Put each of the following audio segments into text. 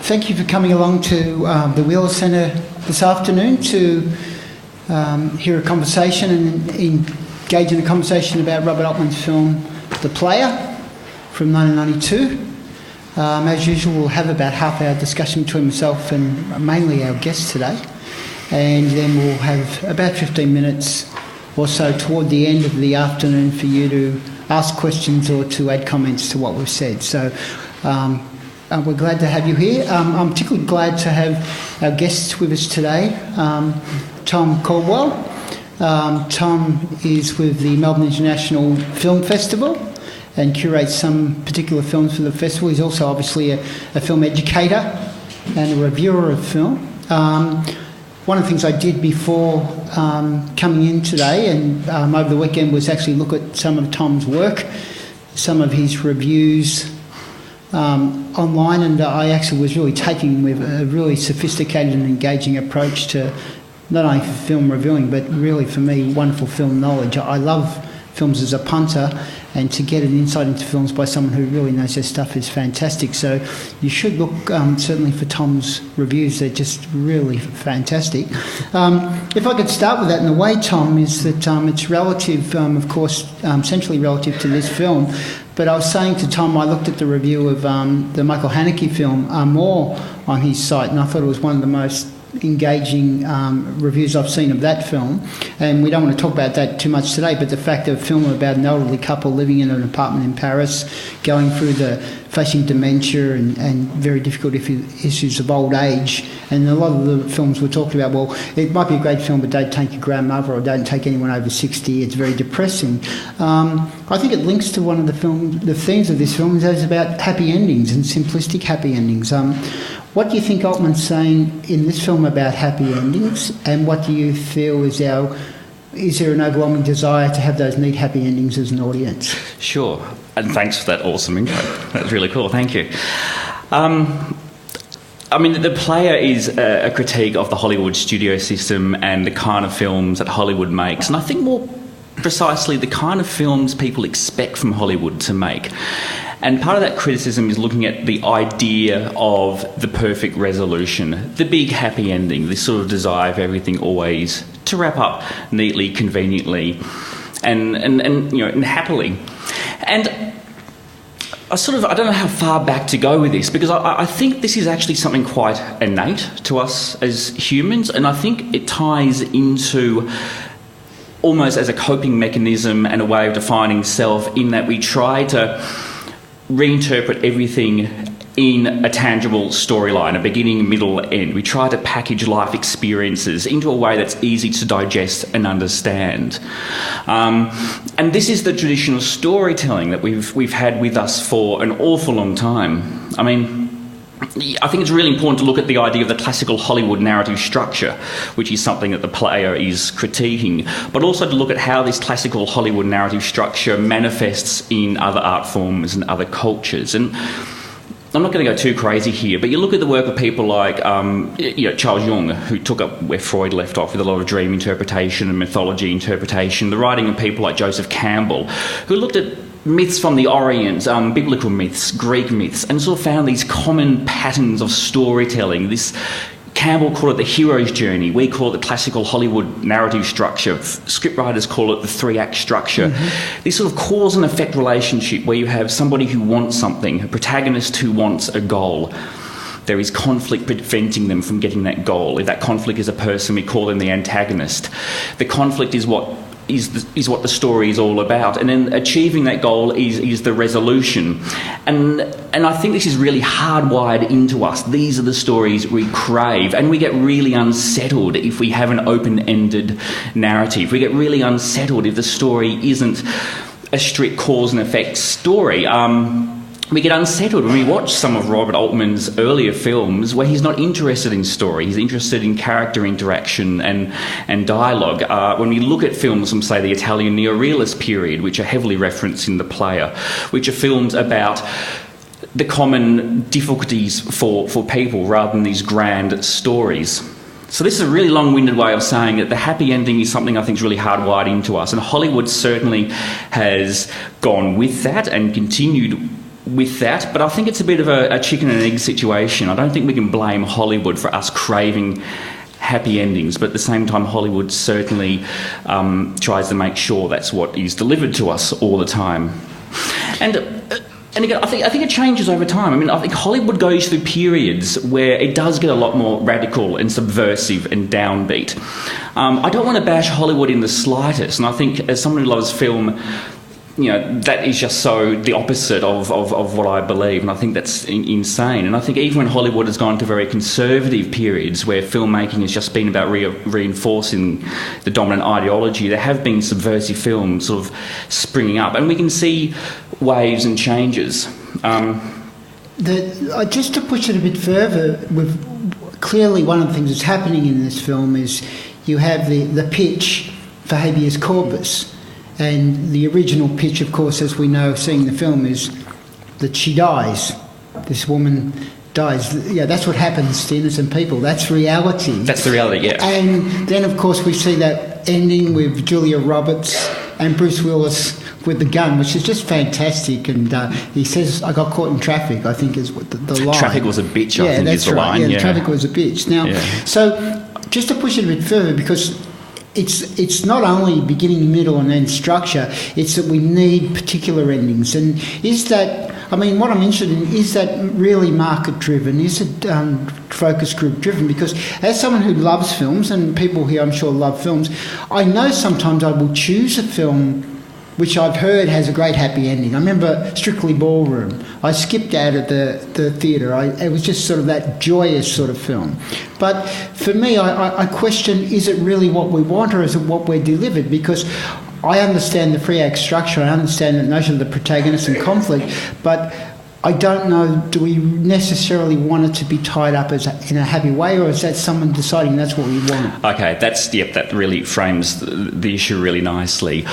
Thank you for coming along to the Wheeler Centre this afternoon to hear a conversation and engage in a conversation about Robert Altman's film The Player from 1992. As usual, we'll have about half-hour discussion between myself and mainly our guests today, and then we'll have about 15 minutes or so toward the end of the afternoon for you to ask questions or to add comments to what we've said. So we're glad to have you here. I'm particularly glad to have our guests with us today. Tom Caldwell. Tom is with the Melbourne International Film Festival and curates some particular films for the festival. He's also obviously a film educator and a reviewer of film. One of the things I did before coming in today and over the weekend was actually look at some of Tom's work, some of his reviews online, and I actually was really taking with a really sophisticated and engaging approach to not only film reviewing, but really for me, wonderful film knowledge. I love films as a punter, and to get an insight into films by someone who really knows their stuff is fantastic. So you should look certainly for Tom's reviews. They're just really fantastic. If I could start with that in a way, Tom, is that it's relative, of course, centrally relative to this film. But I was saying to Tom, I looked at the review of the Michael Haneke film, More, on his site, and I thought it was one of the most engaging reviews I've seen of that film. And we don't want to talk about that too much today, but the fact of a film about an elderly couple living in an apartment in Paris, going through facing dementia and very difficult issues of old age. And a lot of the films we're talking about, well, it might be a great film, but don't take your grandmother or don't take anyone over 60. It's very depressing. I think it links to one of the themes of this film, is about happy endings and simplistic happy endings. What do you think Altman's saying in this film about happy endings, and what do you feel is there an overwhelming desire to have those neat happy endings as an audience? Sure, and thanks for that awesome intro. That's really cool, thank you. I mean, The Player is a critique of the Hollywood studio system and the kind of films that Hollywood makes, and I think more precisely the kind of films people expect from Hollywood to make. And part of that criticism is looking at the idea of the perfect resolution, the big happy ending, this sort of desire for everything always to wrap up neatly, conveniently, and happily. And I don't know how far back to go with this, because I think this is actually something quite innate to us as humans, and I think it ties into almost as a coping mechanism and a way of defining self, in that we try to reinterpret everything in a tangible storyline, a beginning, middle, end. We try to package life experiences into a way that's easy to digest and understand. And this is the traditional storytelling that we've had with us for an awful long time. I mean, I think it's really important to look at the idea of the classical Hollywood narrative structure, which is something that The Player is critiquing, but also to look at how this classical Hollywood narrative structure manifests in other art forms and other cultures. And I'm not going to go too crazy here, but you look at the work of people like Charles Jung, who took up where Freud left off with a lot of dream interpretation and mythology interpretation, the writing of people like Joseph Campbell, who looked at myths from the Orient, biblical myths, Greek myths, and sort of found these common patterns of storytelling. Campbell called it the hero's journey. We call it the classical Hollywood narrative structure. Scriptwriters call it the three-act structure. Mm-hmm. This sort of cause and effect relationship where you have somebody who wants something, a protagonist who wants a goal. There is conflict preventing them from getting that goal. If that conflict is a person, we call them the antagonist. The conflict is what the story is all about, and then achieving that goal is the resolution. And I think this is really hardwired into us. These are the stories we crave, and we get really unsettled if we have an open-ended narrative. We get really unsettled if the story isn't a strict cause and effect story. We get unsettled when we watch some of Robert Altman's earlier films where he's not interested in story, he's interested in character interaction and dialogue. When we look at films from, say, the Italian neorealist period, which are heavily referenced in The Player, which are films about the common difficulties for people rather than these grand stories. So this is a really long-winded way of saying that the happy ending is something I think is really hardwired into us, and Hollywood certainly has gone with that and continued with that, but I think it's a bit of a chicken and egg situation. I don't think we can blame Hollywood for us craving happy endings, but at the same time, Hollywood certainly tries to make sure that's what is delivered to us all the time. And again, I think it changes over time. I mean, I think Hollywood goes through periods where it does get a lot more radical and subversive and downbeat. I don't want to bash Hollywood in the slightest, and I think as someone who loves film, that is just so the opposite of what I believe, and I think that's insane. And I think even when Hollywood has gone to very conservative periods where filmmaking has just been about reinforcing the dominant ideology, there have been subversive films sort of springing up, and we can see waves and changes. Just to push it a bit further, clearly one of the things that's happening in this film is you have the pitch for habeas corpus. And the original pitch, of course, as we know, seeing the film, is that she dies. This woman dies. Yeah, that's what happens to innocent people. That's reality. That's the reality, yeah. And then, of course, we see that ending with Julia Roberts and Bruce Willis with the gun, which is just fantastic. And he says, "I got caught in traffic," I think is what the line. Traffic was a bitch, I think that's is the right. line. Yeah, traffic was a bitch. Now, so just to push it a bit further, because it's not only beginning, middle, and end structure. It's that we need particular endings. And is that? I mean, what I'm interested in is that really market driven? Is it focus group driven? Because as someone who loves films, and people here I'm sure love films, I know sometimes I will choose a film which I've heard has a great happy ending. I remember Strictly Ballroom. I skipped out of the theatre. It was just sort of that joyous sort of film. But for me, I question, is it really what we want, or is it what we're delivered? Because I understand the three act structure, I understand the notion of the protagonist and conflict, but I don't know, do we necessarily want it to be tied up in a happy way, or is that someone deciding that's what we want? Okay, that really frames the issue really nicely.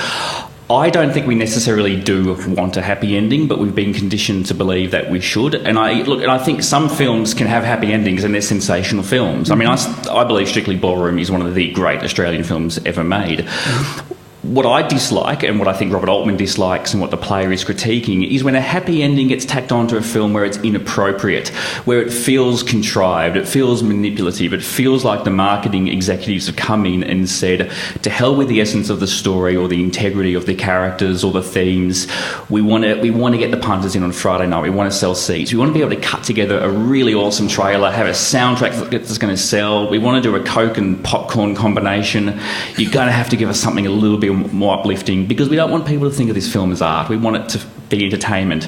I don't think we necessarily do want a happy ending, but we've been conditioned to believe that we should. And I think some films can have happy endings and they're sensational films. I mean, I believe Strictly Ballroom is one of the great Australian films ever made. What I dislike, and what I think Robert Altman dislikes, and what the player is critiquing, is when a happy ending gets tacked onto a film where it's inappropriate, where it feels contrived, it feels manipulative, it feels like the marketing executives have come in and said, to hell with the essence of the story or the integrity of the characters or the themes. We want to get the punters in on Friday night. We want to sell seats. We want to be able to cut together a really awesome trailer, have a soundtrack that's going to sell. We want to do a Coke and popcorn combination. You're going to have to give us something a little bit more uplifting, because we don't want people to think of this film as art. We want it to be entertainment.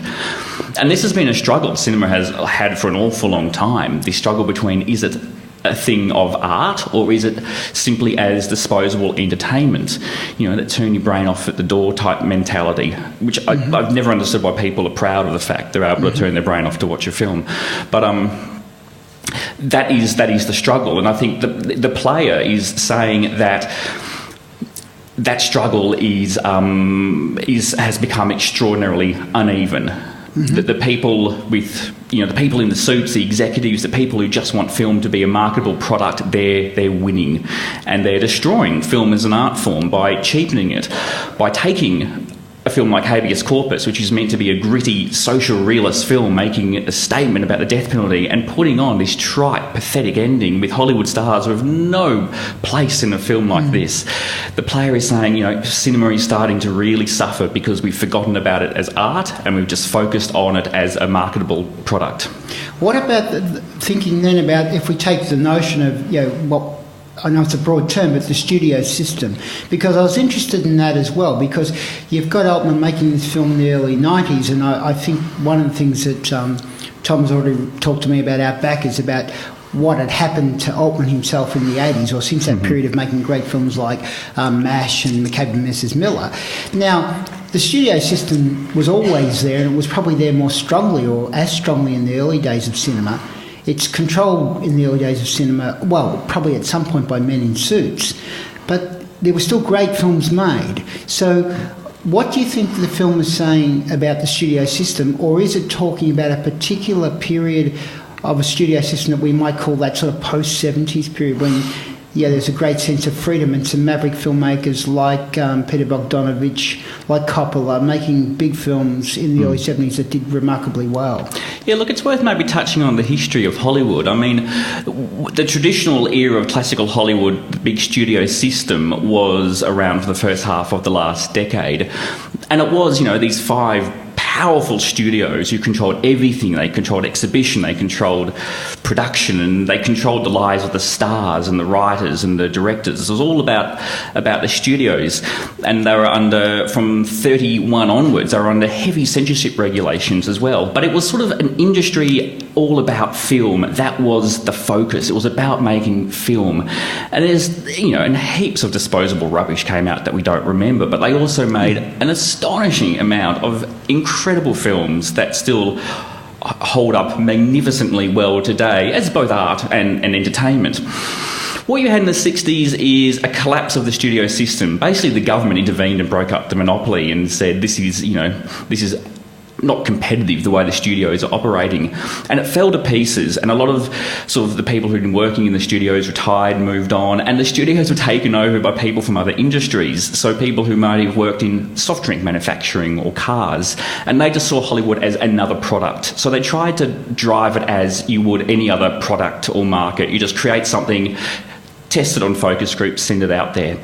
And this has been a struggle cinema has had for an awful long time, the struggle between, is it a thing of art, or is it simply as disposable entertainment? That turn your brain off at the door type mentality, which I've never understood why people are proud of the fact they're able to turn their brain off to watch a film. But that is the struggle, and I think the player is saying that struggle has become extraordinarily uneven. The people with, the people in the suits, the executives, the people who just want film to be a marketable product, they're winning, and they're destroying film as an art form by cheapening it, by taking a film like Habeas Corpus, which is meant to be a gritty social realist film making a statement about the death penalty, and putting on this trite, pathetic ending with Hollywood stars who have no place in a film like this. The player is saying, cinema is starting to really suffer because we've forgotten about it as art and we've just focused on it as a marketable product. What about thinking then about, if we take the notion of, what I know it's a broad term, but the studio system, because I was interested in that as well, because you've got Altman making this film in the early 90s, and I think one of the things that Tom's already talked to me about out back is about what had happened to Altman himself in the 80s, or since that period of making great films like MASH and McCabe and Mrs. Miller. Now, the studio system was always there, and it was probably there more strongly, or as strongly, in the early days of cinema. It's controlled in the early days of cinema, well, probably at some point by men in suits, but there were still great films made. So what do you think the film is saying about the studio system, or is it talking about a particular period of a studio system that we might call that sort of post-70s period, when there's a great sense of freedom, and some maverick filmmakers like Peter Bogdanovich, like Coppola, making big films in the early 70s that did remarkably well. Yeah, look, it's worth maybe touching on the history of Hollywood. I mean, the traditional era of classical Hollywood, the big studio system, was around for the first half of the last decade. And it was, these 5 powerful studios who controlled everything. They controlled exhibition, they controlled production, and they controlled the lives of the stars and the writers and the directors. It was all about the studios, and they were under, from 31 onwards, they were under heavy censorship regulations as well. But it was sort of an industry all about film. That was the focus. It was about making film. And there's, and heaps of disposable rubbish came out that we don't remember, but they also made an astonishing amount of incredible films that still hold up magnificently well today as both art and entertainment. What you had in the 60s is a collapse of the studio system. Basically, the government intervened and broke up the monopoly and said, this is not competitive, the way the studios are operating. And it fell to pieces, and a lot of sort of the people who'd been working in the studios retired, moved on, and the studios were taken over by people from other industries. So people who might have worked in soft drink manufacturing or cars, and they just saw Hollywood as another product. So they tried to drive it as you would any other product or market. You just create something, test it on focus groups, send it out there.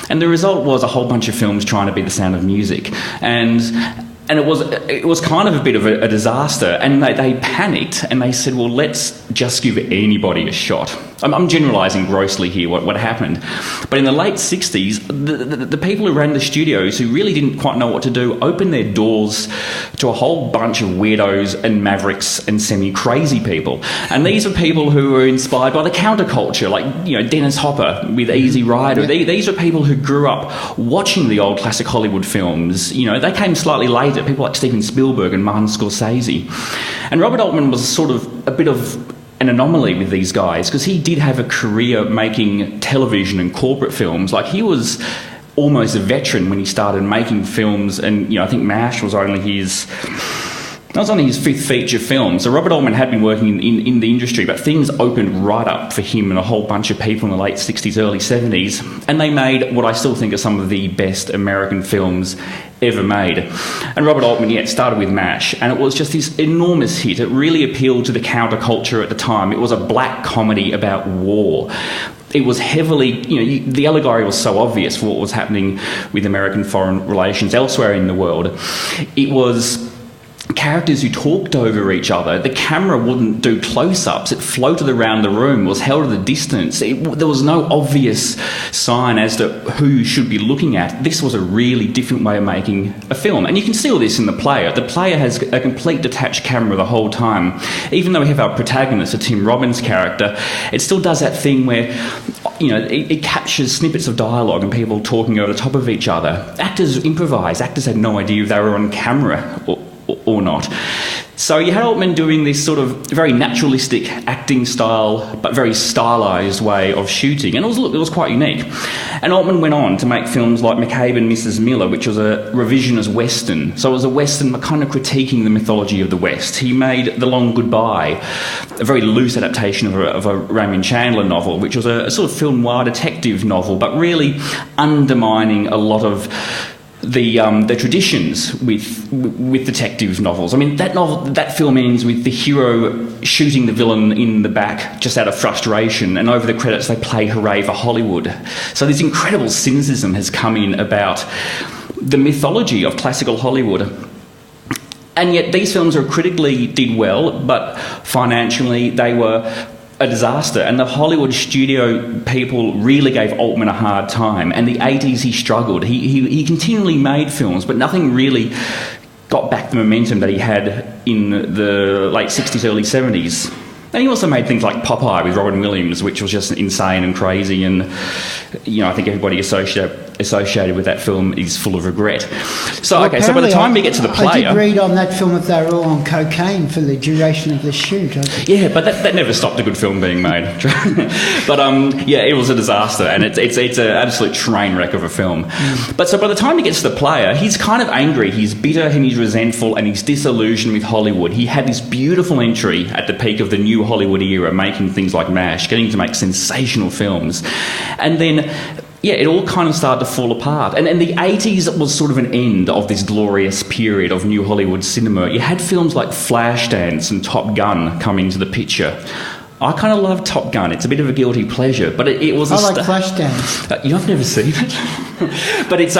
And the result was a whole bunch of films trying to be The Sound of Music. And it was kind of a bit of a disaster, and they panicked and they said, well, let's just give anybody a shot. I'm generalising grossly here what happened. But in the late 60s, the people who ran the studios, who really didn't quite know what to do, opened their doors to a whole bunch of weirdos and mavericks and semi-crazy people. And these are people who were inspired by the counterculture, like Dennis Hopper with Easy Rider. Yeah. These are people who grew up watching the old classic Hollywood films. They came slightly later, people like Steven Spielberg and Martin Scorsese. And Robert Altman was sort of a bit of an anomaly with these guys, because he did have a career making television and corporate films. Like, he was almost a veteran when he started making films, and I think MASH was only his 5th feature film. So Robert Altman had been working in the industry, but things opened right up for him and a whole bunch of people in the late 60s, early 70s, and they made what I still think are some of the best American films ever made. And Robert Altman, started with MASH, and it was just this enormous hit. It really appealed to the counterculture at the time. It was a black comedy about war. It was heavily, the allegory was so obvious for what was happening with American foreign relations elsewhere in the world. It was characters who talked over each other. The camera wouldn't do close-ups. It floated around the room, was held at a distance. There was no obvious sign as to who you should be looking at. This was a really different way of making a film. And you can see all this in The Player. The Player has a complete detached camera the whole time. Even though we have our protagonist, a Tim Robbins character, it still does that thing where it captures snippets of dialogue and people talking over the top of each other. Actors improvise. Actors had no idea if they were on camera or not. So you had Altman doing this sort of very naturalistic acting style, but very stylised way of shooting, and it was quite unique. And Altman went on to make films like McCabe and Mrs. Miller, which was a revisionist Western. So it was a Western kind of critiquing the mythology of the West. He made The Long Goodbye, a very loose adaptation of a Raymond Chandler novel, which was a sort of film noir detective novel, but really undermining a lot of the traditions with detective novels. I mean, that film ends with the hero shooting the villain in the back just out of frustration, and over the credits they play "Hooray for Hollywood." So this incredible cynicism has come in about the mythology of classical Hollywood. And yet these films critically did well, but financially they were a disaster, and the Hollywood studio people really gave Altman a hard time. And the 80s he struggled. He continually made films, but nothing really got back the momentum that he had in the late 60s, early 70s. And he also made things like Popeye with Robin Williams, which was just insane and crazy, and I think everybody associated associated with that film is full of regret. So, Well, okay, so by the time we get to the I player... did read on that film that they were all on cocaine for the duration of the shoot. Yeah, but that never stopped a good film being made. But yeah, it was a disaster, and it's an absolute train wreck of a film. But so by the time he gets to the player, he's kind of angry, he's bitter, and he's resentful, and he's disillusioned with Hollywood. He had this beautiful entry at the peak of the new Hollywood era, making things like MASH, getting to make sensational films, and then yeah, it all kind of started to fall apart. And the 80s was sort of an end of this glorious period of new Hollywood cinema. You had films like Flashdance and Top Gun come into the picture. I kind of love Top Gun. It's a bit of a guilty pleasure, but it was. I like Flashdance. You've never seen it, but it's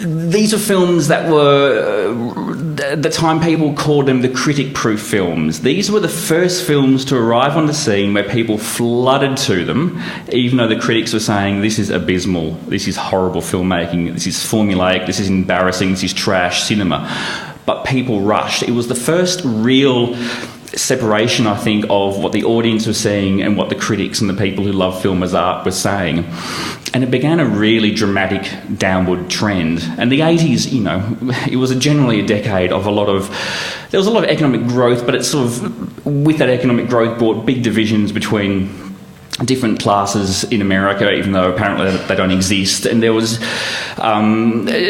these are films that were at the time people called them the critic-proof films. These were the first films to arrive on the scene where people flooded to them, even though the critics were saying this is abysmal, this is horrible filmmaking, this is formulaic, this is embarrassing, this is trash cinema. But people rushed. It was the first real separation, I think, of what the audience was seeing and what the critics and the people who love film as art were saying. And it began a really dramatic downward trend. And the 80s, you know, it was generally a decade of there was a lot of economic growth, but it sort of, with that economic growth, brought big divisions between different classes in America, even though apparently they don't exist. And there was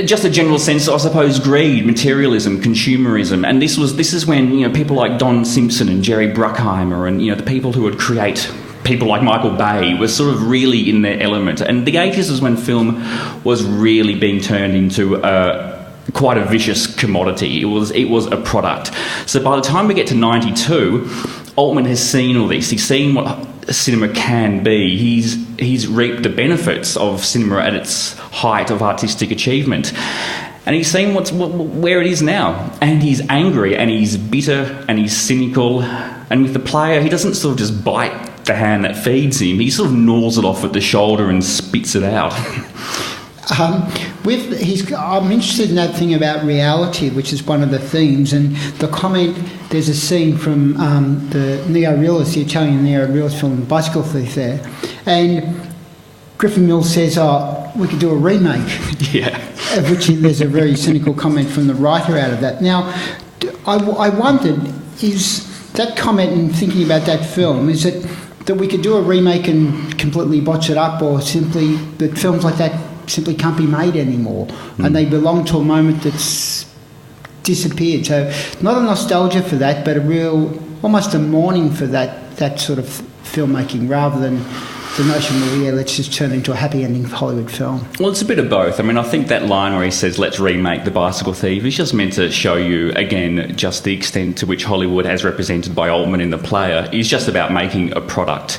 just a general sense, I suppose, greed, materialism, consumerism. And this is when, you know, people like Don Simpson and Jerry Bruckheimer and, you know, the people who would create people like Michael Bay were sort of really in their element. And the 80s was when film was really being turned into quite a vicious commodity. It was a product. So by the time we get to 92, Altman has seen all this. He's seen what cinema can be. He's reaped the benefits of cinema at its height of artistic achievement. And he's seen where it is now. And he's angry, and he's bitter, and he's cynical. And with the player, he doesn't sort of just bite the hand that feeds him. He sort of gnaws it off at the shoulder and spits it out. I'm interested in that thing about reality, which is one of the themes, and the comment. There's a scene from the neo-realist, the Italian neo-realist film Bicycle Thief there, and Griffin Mills says, "Oh, we could do a remake." Yeah. Of which there's a very cynical comment from the writer out of that. Now, I wondered, is that comment in thinking about that film, is it that we could do a remake and completely botch it up, or simply that films like that simply can't be made anymore, and they belong to a moment that's disappeared? So not a nostalgia for that, but a real, almost a mourning for that sort of filmmaking, rather than the notion that, yeah, let's just turn it into a happy ending Hollywood film. Well, it's a bit of both. I mean, I think that line where he says, let's remake The Bicycle Thief, is just meant to show you, again, just the extent to which Hollywood, as represented by Altman in The Player, is just about making a product.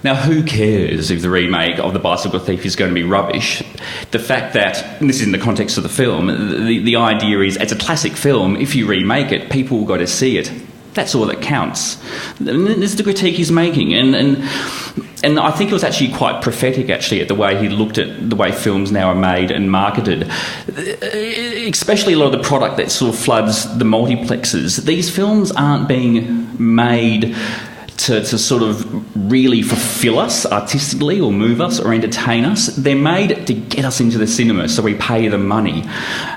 Now, who cares if the remake of The Bicycle Thief is going to be rubbish? The fact that, and this is in the context of the film, the idea is, as a classic film, if you remake it, people will go to see it. That's all that counts. And this is the critique he's making. And I think it was actually quite prophetic, actually, at the way he looked at the way films now are made and marketed. Especially a lot of the product that sort of floods the multiplexes. These films aren't being made to sort of really fulfill us artistically or move us or entertain us. They're made to get us into the cinema, so we pay them money.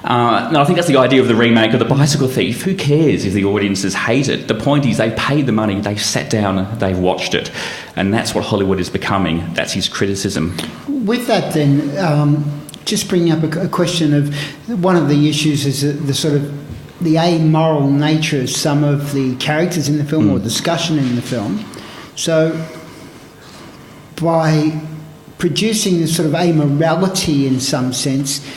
Now, I think that's the idea of the remake of The Bicycle Thief. Who cares if the audiences hate it? The point is they've paid the money, they've sat down, they've watched it. And that's what Hollywood is becoming. That's his criticism. With that then, just bringing up a question of, one of the issues is the sort of the amoral nature of some of the characters in the film or discussion in the film. So by producing this sort of amorality in some sense,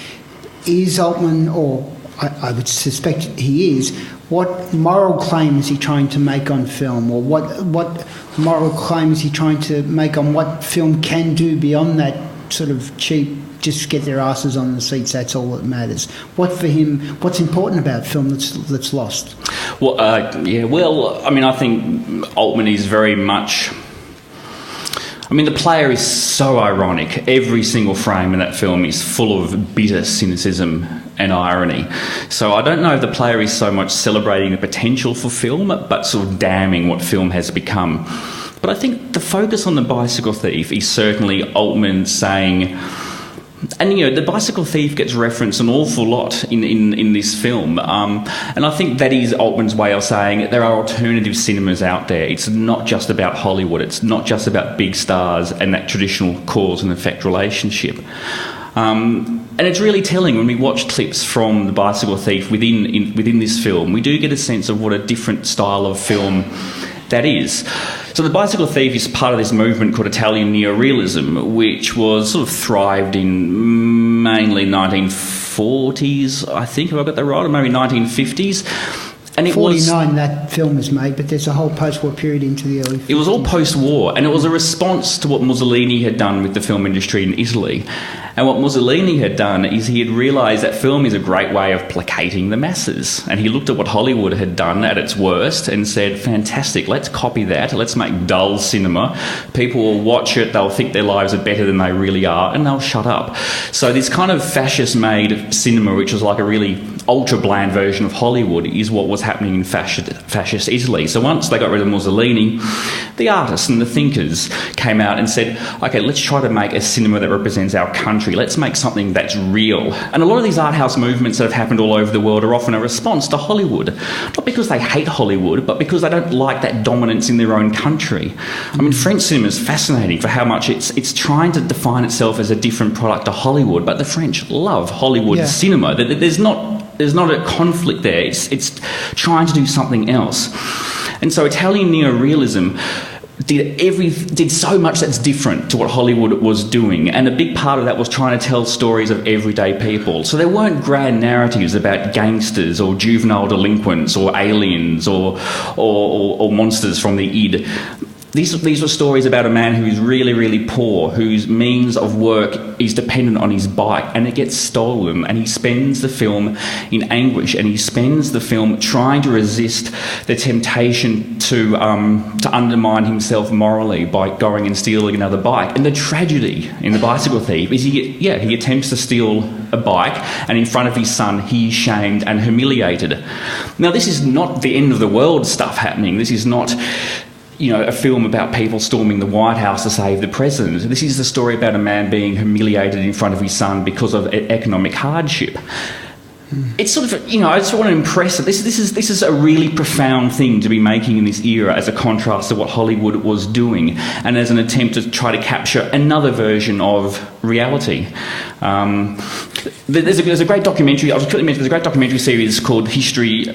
is Altman, or I would suspect he is, what moral claim is he trying to make on film, or what moral claim is he trying to make on what film can do beyond that sort of cheap, just get their asses on the seats, that's all that matters? What for him, what's important about film that's lost? Well, I mean, I think Altman is very much... I mean, The Player is so ironic. Every single frame in that film is full of bitter cynicism and irony. So I don't know if The Player is so much celebrating the potential for film, but sort of damning what film has become. But I think the focus on The Bicycle Thief is certainly Altman saying, And, you know, the bicycle thief gets referenced an awful lot in this film. And I think that is Altman's way of saying there are alternative cinemas out there. It's not just about Hollywood. It's not just about big stars and that traditional cause and effect relationship. And it's really telling when we watch clips from The Bicycle Thief within this film. We do get a sense of what a different style of film that is. So The Bicycle Thief is part of this movement called Italian neorealism, which was sort of thrived in mainly 1940s, I think, have I got that right, or maybe 1950s. And it 49 that film was made, but there's a whole post-war period into the early 50s. It was all post-war, and it was a response to what Mussolini had done with the film industry in Italy. And what Mussolini had done is he had realised that film is a great way of placating the masses. And he looked at what Hollywood had done at its worst and said, fantastic, let's copy that, let's make dull cinema. People will watch it, they'll think their lives are better than they really are, and they'll shut up. So this kind of fascist-made cinema, which was like a really ultra-bland version of Hollywood, is what was happening in fascist Italy. So once they got rid of Mussolini, the artists and the thinkers came out and said, OK, let's try to make a cinema that represents our country. Let's make something that's real. And a lot of these art house movements that have happened all over the world are often a response to Hollywood. Not because they hate Hollywood, but because they don't like that dominance in their own country. I mean, French cinema is fascinating for how much it's trying to define itself as a different product to Hollywood, but the French love Hollywood cinema. There's not a conflict there. It's trying to do something else. And so Italian neorealism did so much that's different to what Hollywood was doing, and a big part of that was trying to tell stories of everyday people. So there weren't grand narratives about gangsters or juvenile delinquents or aliens or monsters from the id. These were stories about a man who is really, really poor, whose means of work is dependent on his bike, and it gets stolen, and he spends the film in anguish, and he spends the film trying to resist the temptation to undermine himself morally by going and stealing another bike. And the tragedy in The Bicycle Thief is he attempts to steal a bike, and in front of his son he is shamed and humiliated. Now, this is not the end of the world stuff happening. This is not, you know, a film about people storming the White House to save the president. This is the story about a man being humiliated in front of his son because of economic hardship. It's sort of, you know, I just want to impress that this is a really profound thing to be making in this era as a contrast to what Hollywood was doing, and as an attempt to try to capture another version of reality. There's a great documentary. I was quickly mentioning there's a great documentary series called The History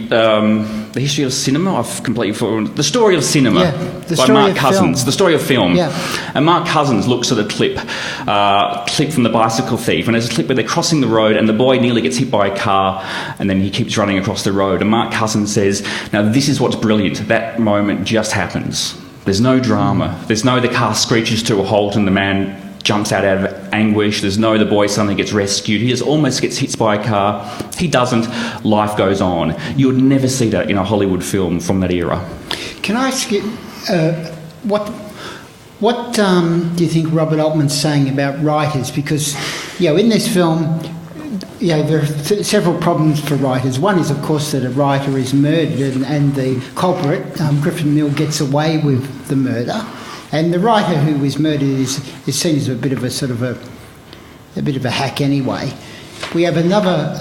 of Cinema. I've completely forgotten. The Story of Cinema by Mark Cousins. The Story of Film. Yeah. And Mark Cousins looks at a clip from The Bicycle Thief, and there's a clip where they're crossing the road and the boy nearly gets hit by a car, and then he keeps running across the road. And Mark Cousins says, now this is what's brilliant. That moment just happens. There's no drama. There's no the car screeches to a halt and the man jumps out of anguish. There's no the boy suddenly gets rescued. He just almost gets hit by a car. He doesn't. Life goes on. You would never see that in a Hollywood film from that era. Can I ask you, what do you think Robert Altman's saying about writers? Because, you know, in this film, you know, there are several problems for writers. One is, of course, that a writer is murdered and the culprit, Griffin Mill, gets away with the murder. And the writer who is murdered is seen as a bit of a hack anyway. We have another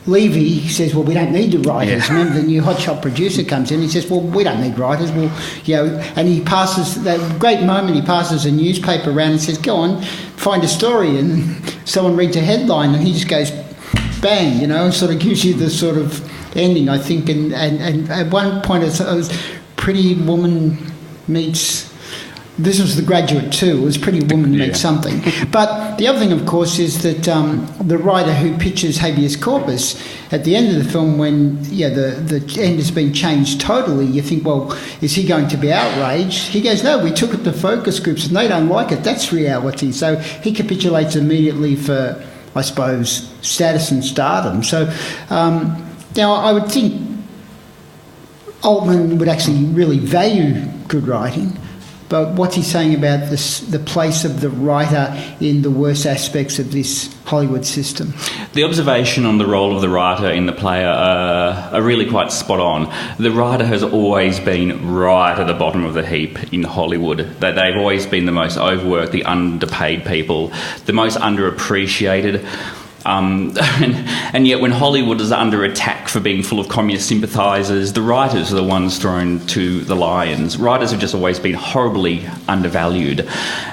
Levy says, well, we don't need the writers. Yeah. Remember, the new hotshot producer comes in. He says, well, we don't need writers. Well, you know, and he passes that great moment. He passes a newspaper around and says, go on, find a story. And someone reads a headline, and he just goes, bang, you know, and sort of gives you the sort of ending, I think. And at one point, it was Pretty Woman meets. This was The Graduate too. It was Pretty Woman meets something. But the other thing, of course, is that the writer who pitches habeas corpus at the end of the film, when the end has been changed totally, you think, well, is he going to be outraged? He goes, no, we took it to focus groups and they don't like it. That's reality. So he capitulates immediately for, I suppose, status and stardom. So now I would think Altman would actually really value good writing. but what's he saying about the place of the writer in the worst aspects of this Hollywood system? The observation on the role of the writer in the player are really quite spot on. The writer has always been right at the bottom of the heap in Hollywood. That they've always been the most overworked, the underpaid people, the most underappreciated. And yet when Hollywood is under attack for being full of communist sympathisers, the writers are the ones thrown to the lions. Writers have just always been horribly undervalued,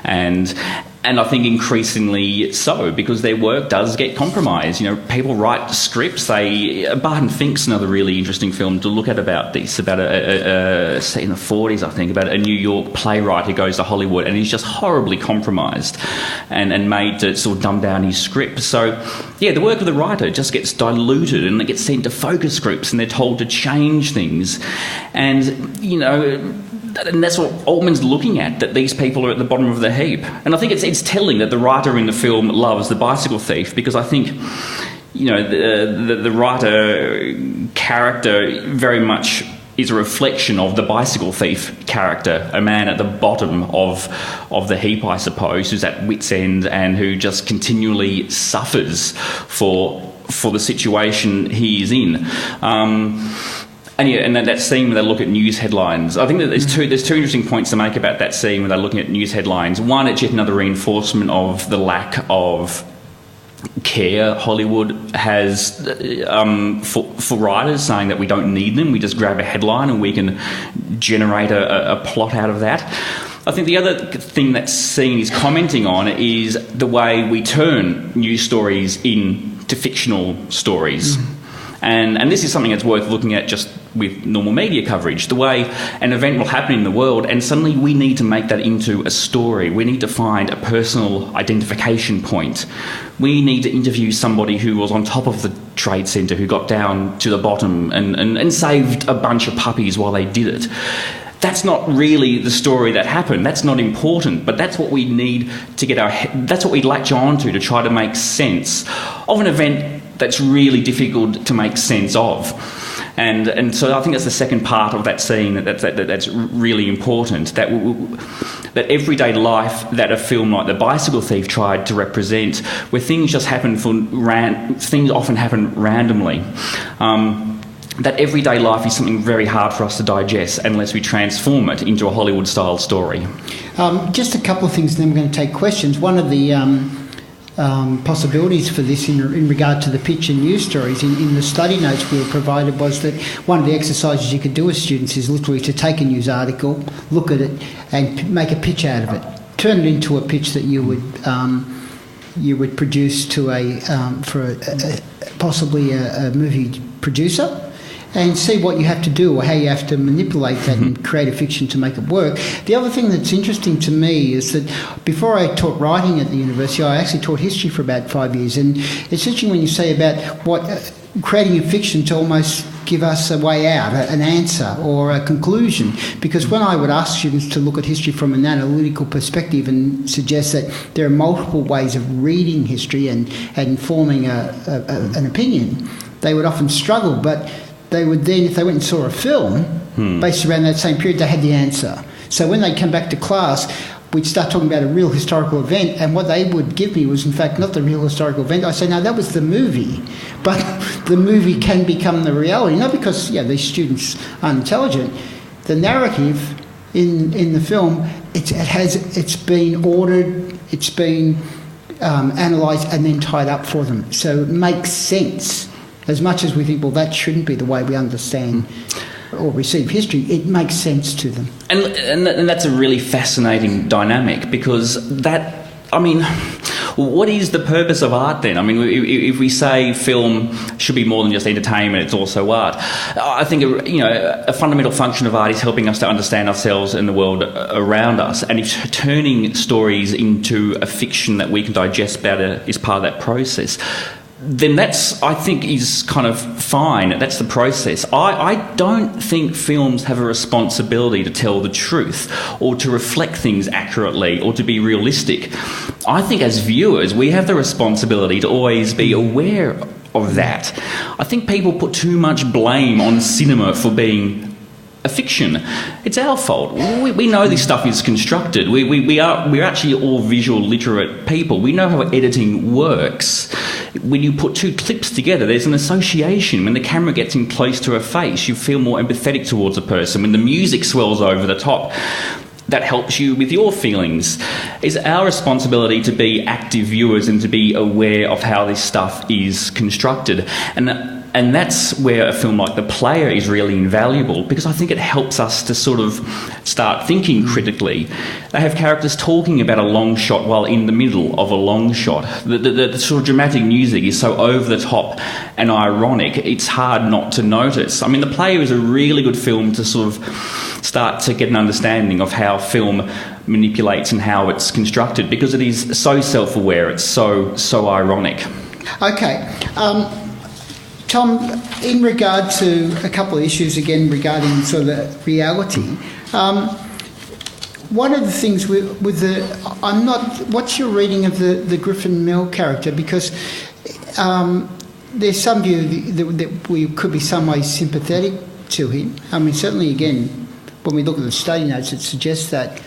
and I think increasingly so, because their work does get compromised. You know, people write scripts. Barton Fink's another really interesting film to look at about this, about set in the 40s, I think, about a New York playwright who goes to Hollywood and he's just horribly compromised and made to sort of dumb down his script. So, yeah, the work of the writer just gets diluted and it gets sent to focus groups and they're told to change things. And, you know, and that's what Altman's looking at, that these people are at the bottom of the heap. And I think it's telling that the writer in the film loves the bicycle thief, because I think, you know, the writer character very much is a reflection of the bicycle thief character, a man at the bottom of the heap, I suppose, who's at wit's end and who just continually suffers for the situation he is in. And that scene where they look at news headlines, I think that there's two interesting points to make about that scene where they're looking at news headlines. One, it's yet another reinforcement of the lack of care Hollywood has for writers, saying that we don't need them, we just grab a headline and we can generate a plot out of that. I think the other thing that scene is commenting on is the way we turn news stories into fictional stories. And this is something that's worth looking at just with normal media coverage. The way an event will happen in the world and suddenly we need to make that into a story. We need to find a personal identification point. We need to interview somebody who was on top of the Trade Center, who got down to the bottom and saved a bunch of puppies while they did it. That's not really the story that happened. That's not important, but that's what we need to that's what we latch on to try to make sense of an event that's really difficult to make sense of. And so I think that's the second part of that scene that's really important, that everyday life that a film like The Bicycle Thief tried to represent, where things just happen things often happen randomly. That everyday life is something very hard for us to digest unless we transform it into a Hollywood-style story. Just a couple of things, and then we're going to take questions. One of the possibilities for this in regard to the pitch and news stories in the study notes we were provided was that one of the exercises you could do with students is literally to take a news article, look at it, and make a pitch out of it. Turn it into a pitch that you would produce to possibly a movie producer, and see what you have to do or how you have to manipulate that and create a fiction to make it work. The other thing that's interesting to me is that before I taught writing at the university, I actually taught history for about 5 years, and it's interesting when you say about creating a fiction to almost give us a way out, an answer or a conclusion, because when I would ask students to look at history from an analytical perspective and suggest that there are multiple ways of reading history and forming an opinion, they would often struggle, but they would then, if they went and saw a film based around that same period, they had the answer. So when they come back to class, we'd start talking about a real historical event, and what they would give me was, in fact, not the real historical event. I say, no, that was the movie. But the movie can become the reality, not because these students aren't intelligent. The narrative in the film, it's been ordered, it's been analysed and then tied up for them. So it makes sense. As much as we think, well, that shouldn't be the way we understand or receive history, it makes sense to them. And that's a really fascinating dynamic, because what is the purpose of art then? I mean, if we say film should be more than just entertainment, it's also art. I think a fundamental function of art is helping us to understand ourselves and the world around us. And if turning stories into a fiction that we can digest better is part of that process, then that's, I think, is kind of fine. That's the process. I don't think films have a responsibility to tell the truth or to reflect things accurately or to be realistic. I think as viewers, we have the responsibility to always be aware of that. I think people put too much blame on cinema for being a fiction. It's our fault. We know this stuff is constructed. We're actually all visual literate people. We know how editing works. When you put two clips together, there's an association. When the camera gets in close to a face, you feel more empathetic towards a person. When the music swells over the top, that helps you with your feelings. It's our responsibility to be active viewers and to be aware of how this stuff is constructed. And that's where a film like The Player is really invaluable, because I think it helps us to sort of start thinking critically. They have characters talking about a long shot while in the middle of a long shot. The sort of dramatic music is so over the top and ironic, it's hard not to notice. I mean, The Player is a really good film to sort of start to get an understanding of how film manipulates and how it's constructed, because it is so self-aware, it's so ironic. Okay. Tom, in regard to a couple of issues again regarding sort of reality, one of the things with the, what's your reading of the Griffin Mill character? Because there's some view that we could be some way sympathetic to him. I mean, certainly again, when we look at the study notes, it suggests that.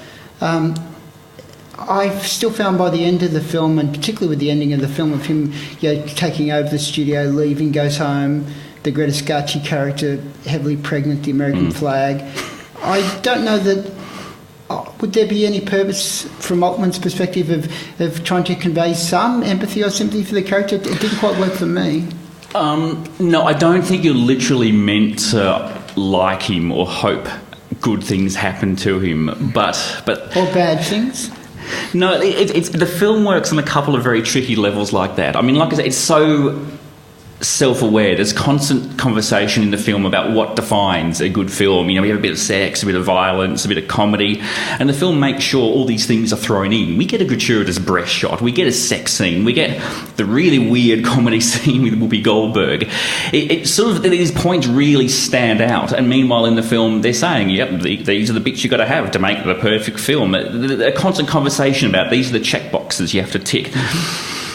I've still found by the end of the film, and particularly with the ending of the film of him, taking over the studio, leaving, goes home, the Greta Scacchi character, heavily pregnant, the American flag. I don't know that. Would there be any purpose from Altman's perspective of trying to convey some empathy or sympathy for the character? It didn't quite work for me. No, I don't think you're literally meant to like him or hope good things happen to him, but or bad things. No, it's the film works on a couple of very tricky levels like that. I mean, like I said, it's so self-aware. There's constant conversation in the film about what defines a good film. You know, we have a bit of sex, a bit of violence, a bit of comedy, and the film makes sure all these things are thrown in. We get a gratuitous breast shot, we get a sex scene, we get the really weird comedy scene with Whoopi Goldberg. It sort of, these points really stand out, and meanwhile in the film they're saying, yep, these are the bits you've got to have to make the perfect film. A constant conversation about these are the check boxes you have to tick.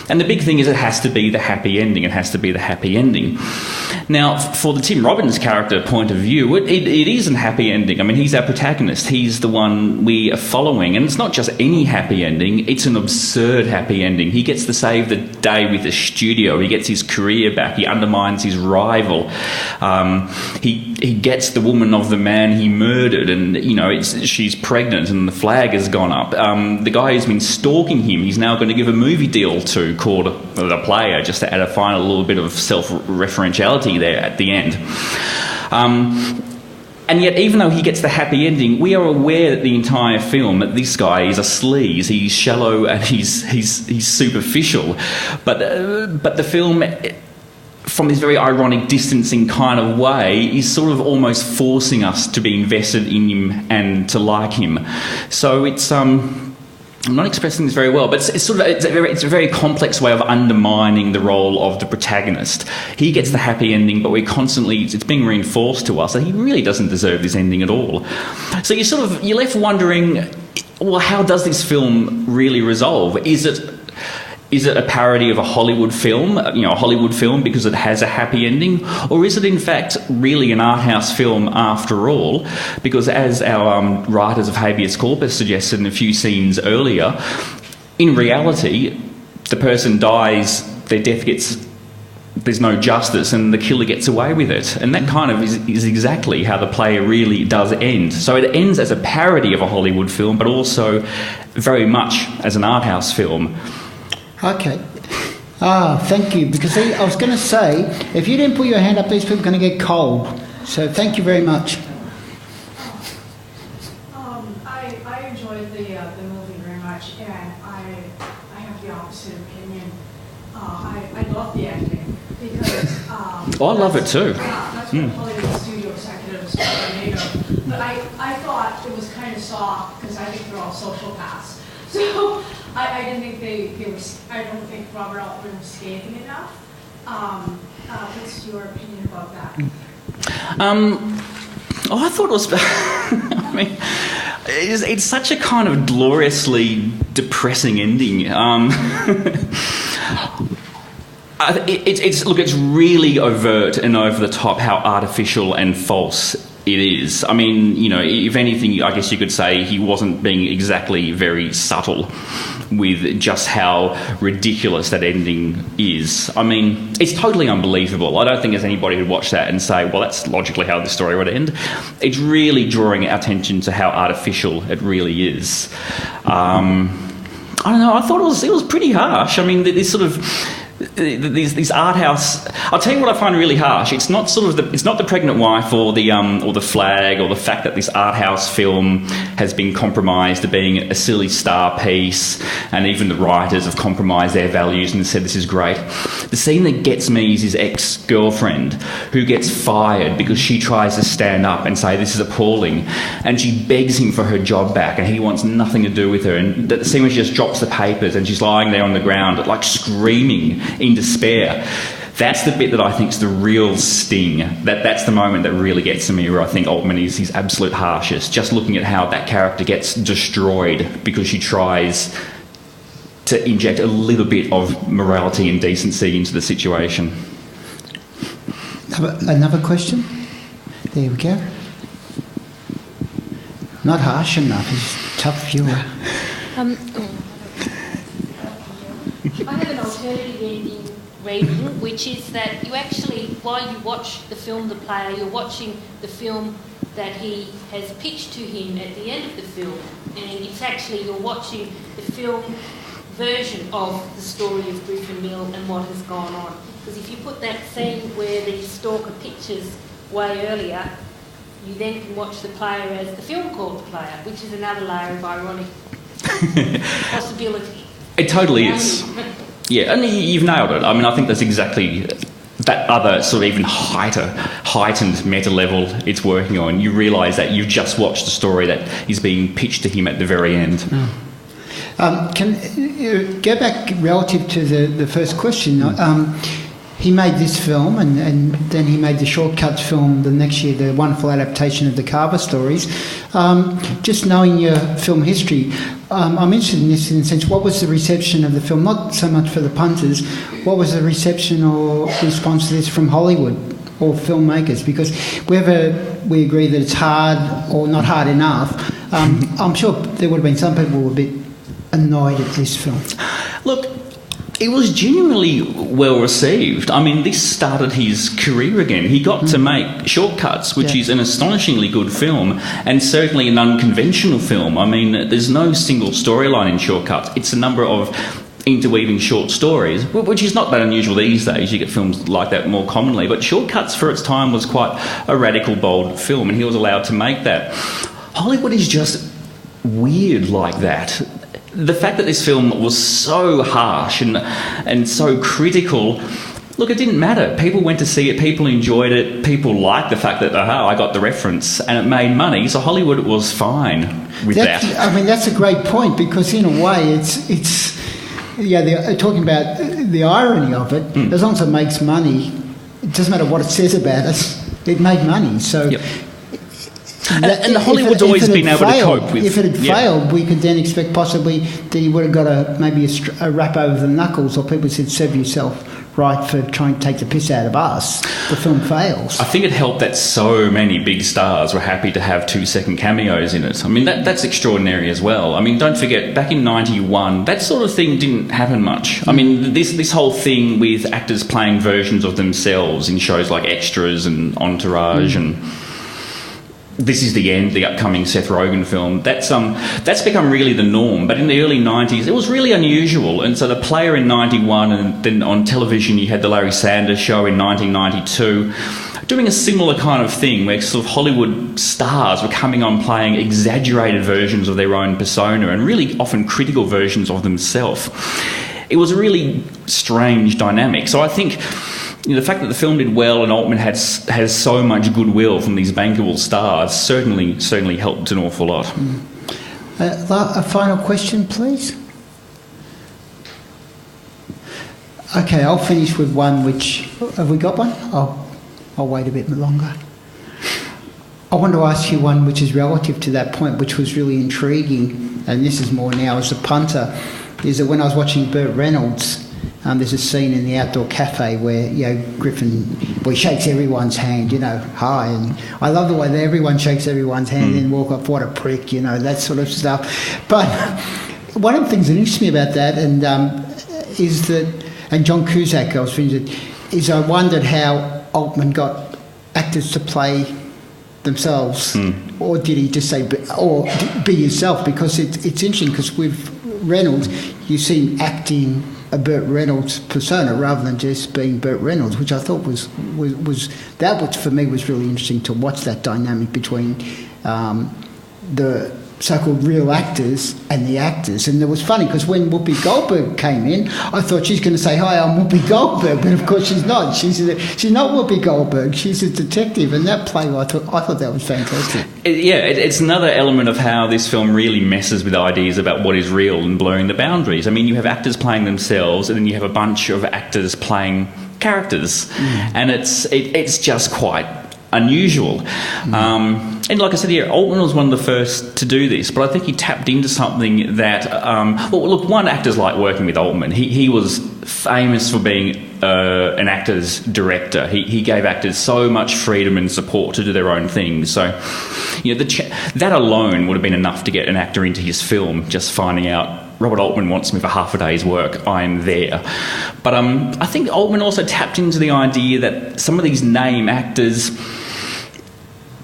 And the big thing is it has to be the happy ending. It has to be the happy ending. Now, for the Tim Robbins character point of view, it is a happy ending. I mean, he's our protagonist. He's the one we are following. And it's not just any happy ending. It's an absurd happy ending. He gets to save the day with the studio. He gets his career back. He undermines his rival. He gets the woman of the man he murdered. And, you know, she's pregnant and the flag has gone up. The guy who's been stalking him, he's now going to give a movie deal to, called The Player, just to add a final little bit of self-referentiality there at the end. And yet, even though he gets the happy ending, we are aware that the entire film that this guy is a sleaze. He's shallow and he's superficial. But the film, from this very ironic, distancing kind of way, is sort of almost forcing us to be invested in him and to like him. So it's I'm not expressing this very well, but it's a very complex way of undermining the role of the protagonist. He gets the happy ending, but it's being reinforced to us that he really doesn't deserve this ending at all. So you're left wondering, well, how does this film really resolve? Is it a parody of a Hollywood film, because it has a happy ending? Or is it, in fact, really an art house film after all? Because as our writers of habeas corpus suggested in a few scenes earlier, in reality, the person dies, their death there's no justice, and the killer gets away with it. And that kind of is exactly how The Player really does end. So it ends as a parody of a Hollywood film, but also very much as an art house film. Okay. Thank you. Because I was going to say, if you didn't put your hand up, these people are going to get cold. So thank you very much. I enjoyed the movie very much, and I have the opposite opinion. I love the acting because... I love it too. That's what Hollywood studio executives are made of. But I thought it was kind of soft because I think they're all sociopaths. So I didn't think they were. I don't think Robert Altman was scathing enough. What's your opinion about that? I thought it was. I mean, it's such a kind of gloriously depressing ending. It's really overt and over the top how artificial and false it is. I mean, you know, if anything, I guess you could say he wasn't being exactly very subtle with just how ridiculous that ending is. I mean, it's totally unbelievable. I don't think there's anybody who'd watch that and say, well, that's logically how the story would end. It's really drawing our attention to how artificial it really is. I don't know, I thought it was pretty harsh. I mean, this sort of... These art house. I'll tell you what I find really harsh. It's not the pregnant wife or the flag or the fact that this art house film has been compromised to being a silly star piece, and even the writers have compromised their values and said this is great. The scene that gets me is his ex-girlfriend who gets fired because she tries to stand up and say this is appalling, and she begs him for her job back, and he wants nothing to do with her. And the scene where she just drops the papers and she's lying there on the ground, like screaming in despair. That's the bit that I think is the real sting. That's the moment that really gets to me, where I think Altman is his absolute harshest. Just looking at how that character gets destroyed because she tries to inject a little bit of morality and decency into the situation. Another question? There we go. Not harsh enough. He's a tough viewer. I have an alternative reading, which is that you actually, while you watch the film The Player, you're watching the film that he has pitched to him at the end of the film. And it's actually, you're watching the film version of the story of Griffin Mill and what has gone on. Because if you put that scene where the stalker pictures way earlier, you then can watch The Player as the film called The Player, which is another layer of ironic possibility. It totally is. Yeah, and you've nailed it. I mean, I think that's exactly that other sort of even heightened meta level it's working on. You realise that you've just watched the story that is being pitched to him at the very end. Can you go back relative to the first question? He made this film, and then he made the Shortcuts film the next year, the wonderful adaptation of the Carver stories. Just knowing your film history, I'm interested in this in the sense, what was the reception of the film? Not so much for the punters, what was the reception or response to this from Hollywood or filmmakers? Because whether we agree that it's hard or not hard enough, I'm sure there would have been some people who were a bit annoyed at this film. Look, it was genuinely well received. I mean, this started his career again. He got to make Shortcuts, which is an astonishingly good film, and certainly an unconventional film. I mean, there's no single storyline in Shortcuts. It's a number of interweaving short stories, which is not that unusual these days. You get films like that more commonly. But Shortcuts, for its time, was quite a radical, bold film, and he was allowed to make that. Hollywood is just weird like that. The fact that this film was so harsh and so critical, look, it didn't matter. People went to see it, people enjoyed it, people liked the fact that, I got the reference, and it made money, so Hollywood was fine with that. I mean, that's a great point, because in a way they're talking about the irony of it. As long as it makes money, it doesn't matter what it says about us, it made money. So. Yep. And Hollywood's always been able to cope with... If it had failed, we could then expect possibly that he would have got maybe a rap over the knuckles, or people said, serve yourself right for trying to take the piss out of us. The film fails. I think it helped that so many big stars were happy to have 2-second cameos in it. I mean, that's extraordinary as well. I mean, don't forget, back in 91, that sort of thing didn't happen much. I mean, this whole thing with actors playing versions of themselves in shows like Extras and Entourage and... This Is the End, the upcoming Seth Rogen film, that's become really the norm. But in the early 90s, it was really unusual. And so The Player in 91, and then on television you had the Larry Sanders Show in 1992, doing a similar kind of thing where sort of Hollywood stars were coming on playing exaggerated versions of their own persona and really often critical versions of themselves. It was a really strange dynamic. So I think... the fact that the film did well and Altman has so much goodwill from these bankable stars certainly helped an awful lot. A final question, please. Okay, I'll finish with one which... Have we got one? I'll wait a bit longer. I want to ask you one which is relative to that point, which was really intriguing, and this is more now as a punter, is that when I was watching Burt Reynolds there's a scene in the outdoor cafe where, Griffin, he shakes everyone's hand, hi. And I love the way that everyone shakes everyone's hand and walk off, what a prick, that sort of stuff. But one of the things that interests me about that is that, and John Cusack, I was thinking, is I wondered how Altman got actors to play themselves, or did he just say, or be yourself? Because it's interesting, because with Reynolds, you see him acting a Burt Reynolds persona rather than just being Burt Reynolds, which I thought was for me was really interesting to watch that dynamic between the so-called real actors and the actors. And it was funny because when Whoopi Goldberg came in, I thought she's going to say, hi, I'm Whoopi Goldberg, but of course she's not. She's not Whoopi Goldberg, she's a detective. And that play, I thought that was fantastic. It's another element of how this film really messes with ideas about what is real and blurring the boundaries. I mean, you have actors playing themselves, and then you have a bunch of actors playing characters, and it's just quite unusual. And like I said here, Altman was one of the first to do this, but I think he tapped into something that, one, actors like working with Altman. He was famous for being an actor's director. He gave actors so much freedom and support to do their own things. So, that alone would have been enough to get an actor into his film, just finding out Robert Altman wants me for half a day's work, I'm there. But I think Altman also tapped into the idea that some of these name actors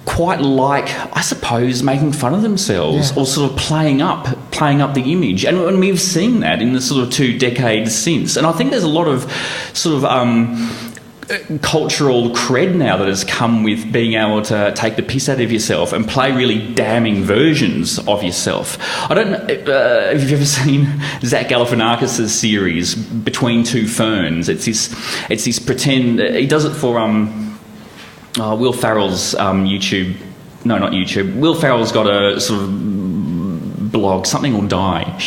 quite like, I suppose, making fun of themselves, or sort of playing up the image. And we've seen that in the sort of 2 decades since. And I think there's a lot of sort of cultural cred now that has come with being able to take the piss out of yourself and play really damning versions of yourself. I don't know if you've ever seen Zach Galifianakis' series Between Two Ferns. It's this pretend. He does it for Will Ferrell's YouTube. No, not YouTube. Will Ferrell's got a sort of blog, Something or Die,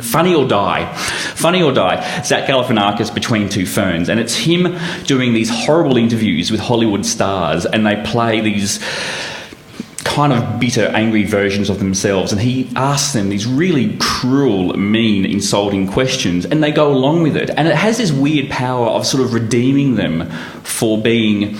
Funny or Die, Zach Galifianakis Between Two Ferns, and it's him doing these horrible interviews with Hollywood stars, and they play these kind of bitter, angry versions of themselves, and he asks them these really cruel, mean, insulting questions, and they go along with it, and it has this weird power of sort of redeeming them for being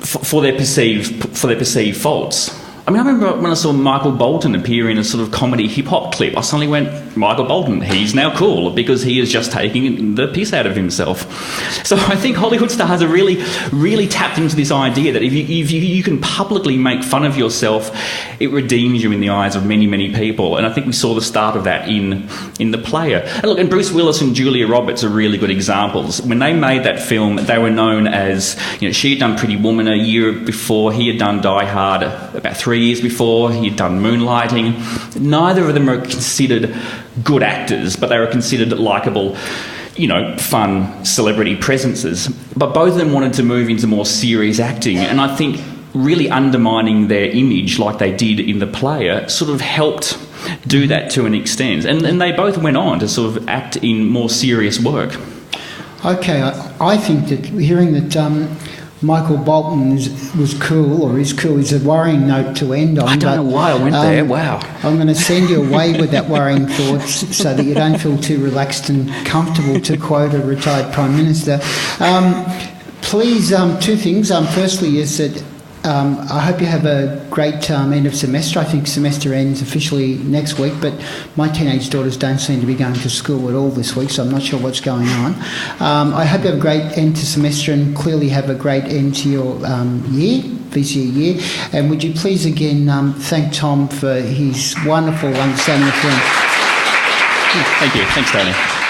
for their perceived faults. I mean, I remember when I saw Michael Bolton appear in a sort of comedy hip-hop clip, I suddenly went, Michael Bolton, he's now cool because he is just taking the piss out of himself. So I think Hollywood stars are really, really tapped into this idea that if you can publicly make fun of yourself, it redeems you in the eyes of many, many people. And I think we saw the start of that in The Player. And look, and Bruce Willis and Julia Roberts are really good examples. When they made that film, they were known as, she had done Pretty Woman a year before, he had done Die Hard about 3 years before, he had done Moonlighting. Neither of them are considered good actors, but they were considered likeable, fun celebrity presences. But both of them wanted to move into more serious acting, and I think really undermining their image like they did in The Player sort of helped do that to an extent. And they both went on to sort of act in more serious work. Okay, I think that hearing that Michael Bolton was cool, or is cool, is a worrying note to end on. I don't know why I went there, wow. I'm going to send you away with that worrying thoughts so that you don't feel too relaxed and comfortable, to quote a retired Prime Minister. Please, 2 things. Firstly is that I hope you have a great end of semester. I think semester ends officially next week, but my teenage daughters don't seem to be going to school at all this week, so I'm not sure what's going on. I hope you have a great end to semester and clearly have a great end to your VCA year. And would you please again thank Tom for his wonderful understanding of film. Thank you. Thanks, Tony.